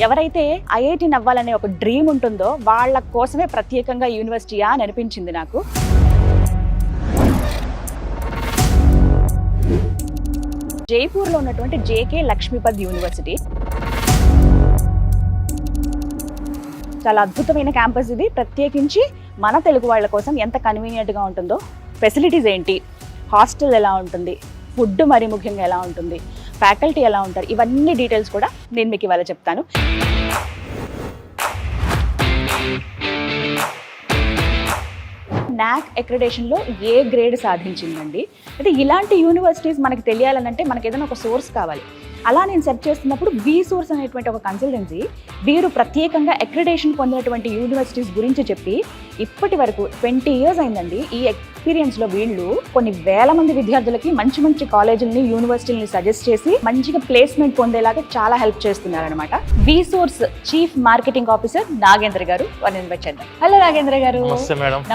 ఎవరైతే ఐఐటి అవ్వాలనే ఒక డ్రీమ్ ఉంటుందో వాళ్ళ కోసమే ప్రత్యేకంగా యూనివర్సిటీయా అని అనిపించింది నాకు. జైపూర్లో ఉన్నటువంటి జేకే లక్ష్మీపద్ యూనివర్సిటీ చాలా అద్భుతమైన క్యాంపస్ ఇది. ప్రత్యేకించి మన తెలుగు వాళ్ళ కోసం ఎంత కన్వీనియంట్గా ఉంటుందో, ఫెసిలిటీస్ ఏంటి, హాస్టల్ ఎలా ఉంటుంది, ఫుడ్ మరి ముఖ్యంగా ఎలా ఉంటుంది, ఫ్యాకల్టీ ఎలా ఉంటారు, ఇవన్నీ డీటెయిల్స్ కూడా నేను మీకు ఇవాళ చెప్తాను. నాక్ అక్రిడేషన్లో ఏ గ్రేడ్ సాధించిందండి. అయితే ఇలాంటి యూనివర్సిటీస్ మనకి తెలియాలనంటే మనకి ఏదైనా ఒక సోర్స్ కావాలి. అలా నేను సెర్చ్ చేస్తున్నప్పుడు బీ సోర్స్ అనేటువంటి ఒక కన్సల్టెన్సీ వీరు ప్రత్యేకంగా అక్రిడేషన్ పొందినటువంటి యూనివర్సిటీస్ గురించి చెప్పి ఇప్పటి వరకు 20 years అయిందండి. ఈ ఎక్స్పీరియన్స్లో వీళ్ళు కొన్ని వేల మంది విద్యార్థులకి మంచి మంచి కాలేజీలని, యూనివర్సిటీలని సజెస్ట్ చేసి మంచిగా ప్లేస్మెంట్ పొందేలాగా చాలా హెల్ప్ చేస్తున్నారనమాట. B source chief marketing officer Nagendra గారు వారిని ఇన్వైట్ చేద్దాం. హలో నాగేంద్ర గారు.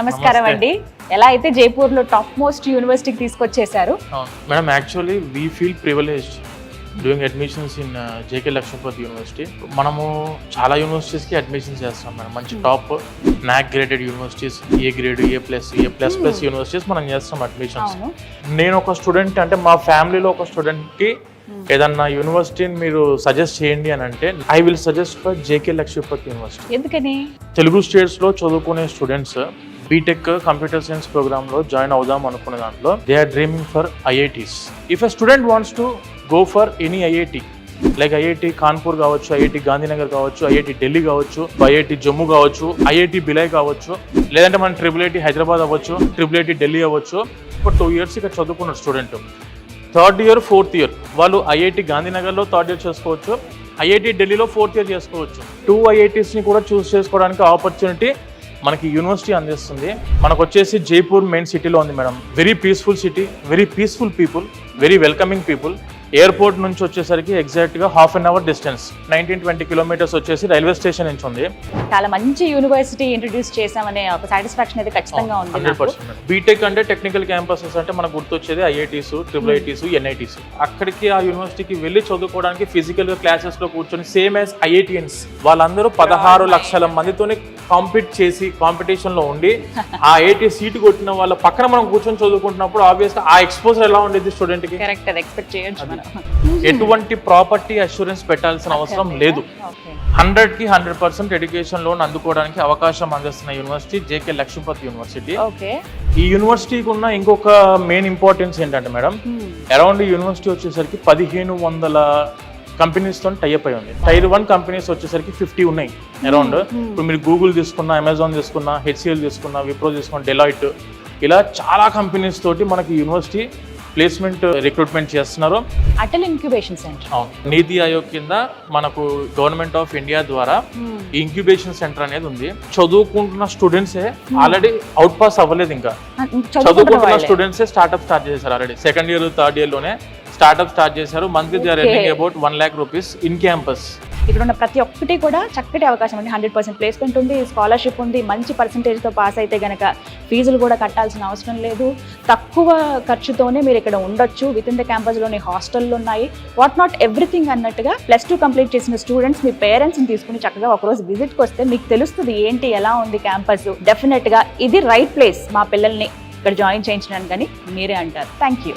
నమస్కారం అండి. ఎలా అయితే జైపూర్లో టాప్ మోస్ట్ యూనివర్సిటీకి తీసుకొచ్చేసారు. Madam, actually we feel privileged doing admissions in JK Lakshmipat university. మనము చాలా యూనివర్సిటీస్కి అడ్మిషన్స్ చేస్తాం మేడం. మంచి top NAAC graded universities, A grade, ఏ++ యూనివర్సిటీస్ మనం చేస్తాం అడ్మిషన్స్. నేను ఒక స్టూడెంట్, అంటే మా ఫ్యామిలీలో ఒక స్టూడెంట్కి ఏదన్నా యూనివర్సిటీని మీరు సజెస్ట్ చేయండి అని అంటే I will suggest for JK Lakshmipat university. ఎందుకని? తెలుగు స్టేట్స్లో చదువుకునే స్టూడెంట్స్ బీటెక్ కంప్యూటర్ సైన్స్ ప్రోగ్రామ్లో జాయిన్ అవుదాం అనుకునే దాంట్లో they are dreaming for IITs. If a student wants to go for any IIT, like IIT Kanpur కావచ్చు, ఐఐటి గాంధీనగర్ కావచ్చు, ఐఐటి ఢిల్లీ కావచ్చు, ఐఐటి జమ్మూ కావచ్చు, ఐఐటి బిలాయ్ కావచ్చు, లేదంటే మన ట్రిపుల్ హైదరాబాద్ అవ్వచ్చు, ట్రిపుల్ ఢిల్లీ అవ్వచ్చు. ఇప్పుడు 2 years ఇక్కడ చదువుకున్న student 3rd year 4th year వాళ్ళు ఐఐటి గాంధీనగర్లో 3rd year చేసుకోవచ్చు, ఐఐటి ఢిల్లీలో 4th year చేసుకోవచ్చు. 2 IITsని కూడా చూస్ చేసుకోవడానికి ఆపర్చునిటీ మనకి యూనివర్సిటీ అందిస్తుంది. మనకు వచ్చేసి జైపూర్ మెయిన్ సిటీలో ఉంది madam. Very peaceful city, very peaceful people, very welcoming people. Airport నుంచి వచ్చేసరికి ఎగ్జాక్ట్గా 1/2 hour డిస్టెన్స్, 19-20 kilometers వచ్చేసి రైల్వే స్టేషన్ నుంచి ఉంది. చాలా మంచి యూనివర్సిటీ ఇంట్రడ్యూస్ చేసామనే ఒక సాటిస్ఫాక్షన్ అయితే ఖచ్చితంగా ఉంది. 100%. బీటెక్ అంటే టెక్నికల్ క్యాంపసెస్ అంటే మనకు గుర్తొచ్చేది ఐఐటీస్, IITs, NITs. అక్కడికి ఆ యూనివర్సిటీకి వెళ్ళి చదువుకోవడానికి ఫిజికల్గా క్లాసెస్లో కూర్చొని సేమ్ యాజ్ ఐఐటియన్స్ వాళ్ళందరూ 16 లక్షల మందితోనే కాంపీట్ చేసి కాంపిటీషన్లో ఉండి ఆ ఐఐటి సీటు కొట్టిన వాళ్ళ పక్కన మనం కూర్చొని చదువుకుంటున్నప్పుడు ఆబ్వియస్గా ఆ ఎక్స్పోజర్ ఎలా ఉండేది స్టూడెంట్కి? కరెక్ట్, అది ఎక్స్పెక్ట్ చేయొచ్చు. ఎటువంటి ప్రాపర్టీ అష్యూరెన్స్ పెట్టాల్సిన అవసరం లేదు. 100కి 100% ఎడ్యుకేషన్ లోన్ అందుకోవడానికి అవకాశం అందిస్తున్న యూనివర్సిటీ జేకే లక్ష్మీపద్ యూనివర్సిటీ. ఈ యూనివర్సిటీకి ఉన్న ఇంకొక మెయిన్ ఇంపార్టెన్స్ ఏంటంటే మేడం, అరౌండ్ యూనివర్సిటీ వచ్చేసరికి 1500 కంపెనీస్ తో టైఅప్ అయి ఉంది. Tier 1 కంపెనీస్ వచ్చేసరికి 50 ఉన్నాయి అరౌండ్. ఇప్పుడు మీరు గూగుల్ తీసుకున్నా, అమెజాన్ తీసుకున్నా, HCL తీసుకున్నా, విప్రో తీసుకున్నా, డెలాయిట్, ఇలా చాలా కంపెనీస్ తోటి మనకి యూనివర్సిటీ ప్లేస్మెంట్ రిక్రూట్మెంట్ చేస్తున్నారు. అటల్ ఇంక్యుబేషన్ సెంటర్, నీతి ఆయోగ్ కింద మనకు గవర్నమెంట్ ఆఫ్ ఇండియా ద్వారా ఈ ఇంక్యుబేషన్ సెంటర్ అనేది ఉంది. చదువుకుంటున్న స్టూడెంట్సే ఆల్రెడీ అవుట్ పాస్ అవ్వలేదు, ఇంకా చదువుకుంటున్న స్టూడెంట్సే స్టార్ట్అప్ స్టార్ట్ చేశారు. Already 2nd year 3rd year లోనే స్టార్ట్అప్ స్టార్ట్ చేశారు. Monthly they are earning about 1 lakh rupees in campus. ఇక్కడ ఉన్న ప్రతి ఒక్కటి కూడా చక్కటి అవకాశం ఉంది. 100% ప్లేస్మెంట్ ఉంది, స్కాలర్షిప్ ఉంది. మంచి పర్సంటేజ్తో పాస్ అయితే గనక ఫీజులు కూడా కట్టాల్సిన అవసరం లేదు. తక్కువ ఖర్చుతోనే మీరు ఇక్కడ ఉండొచ్చు. విత్ ఇన్ ద క్యాంపస్లోని హాస్టల్లు ఉన్నాయి. వాట్ నాట్ ఎవ్రీథింగ్ అన్నట్టుగా +2 కంప్లీట్ చేసిన స్టూడెంట్స్ మీ పేరెంట్స్ని తీసుకుని చక్కగా ఒకరోజు విజిట్కి వస్తే మీకు తెలుస్తుంది ఏంటి, ఎలా ఉంది క్యాంపస్. డెఫినెట్గా ఇది రైట్ ప్లేస్ మా పిల్లల్ని ఇక్కడ జాయిన్ చేయించడానికి అని మీరే అంటారు. Thank you.